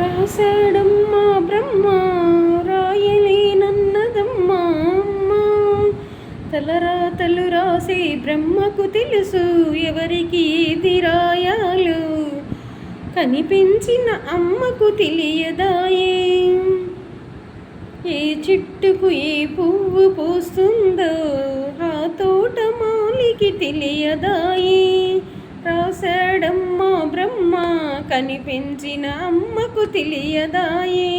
రాశాడమ్మా బ్రహ్మ రాయలేనన్నదమ్మా అమ్మ. తలరాతలు రాసే బ్రహ్మకు తెలుసు ఎవరికి ఏది రాయాలో, కనిపించిన అమ్మకు తెలియదాయే. ఏ చెట్టుకు ఏ పువ్వు పూస్తుందో ఆ తోటమాలికి తెలియదాయే. రాశాడమ్మా బ్రహ్మ కనిపించిన అమ్మకు తెలియదాయే.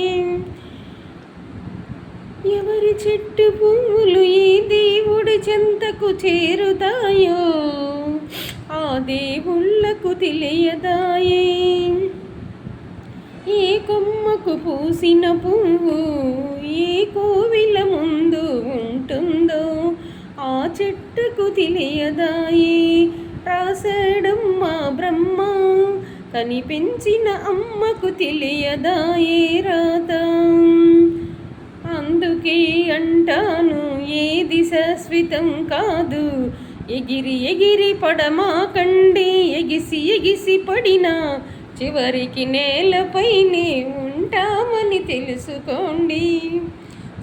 ఎవరి చెట్టు పువ్వులు ఏ దేవుడి చెంతకు చేరుతాయో ఆ దేవుళ్ళకు తెలియదాయే. ఏ కొమ్మకు పూసిన పువ్వు ఏ కోవిల ముందు ఉంటుందో ఆ చెట్టుకు తెలియదాయే. రాశాడమ్మా బ్రహ్మ కనిపించిన అమ్మకు తెలియదాయే రాత. అందుకే అంటాను ఏది శాశ్వతం కాదు, ఎగిరి ఎగిరి పడమాకండి. ఎగిసి ఎగిసి పడినా చివరికి నేలపైనే ఉంటామని తెలుసుకోండి,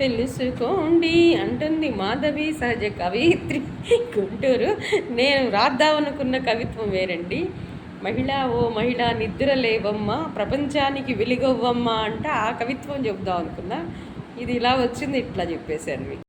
తెలుసుకోండి అంటుంది మాధవి సహజ కవయిత్రి గుంటూరు. నేను రాద్దామనుకున్న కవిత్వం వేరండి. మహిళా ఓ మహిళా నిద్ర లేవమ్మా ప్రపంచానికి వెలుగవ్వమ్మా అంట ఆ కవిత్వం చెప్దాం అనుకున్నా. ఇది ఇలా వచ్చింది, ఇట్లా చెప్పేశాను మీకు.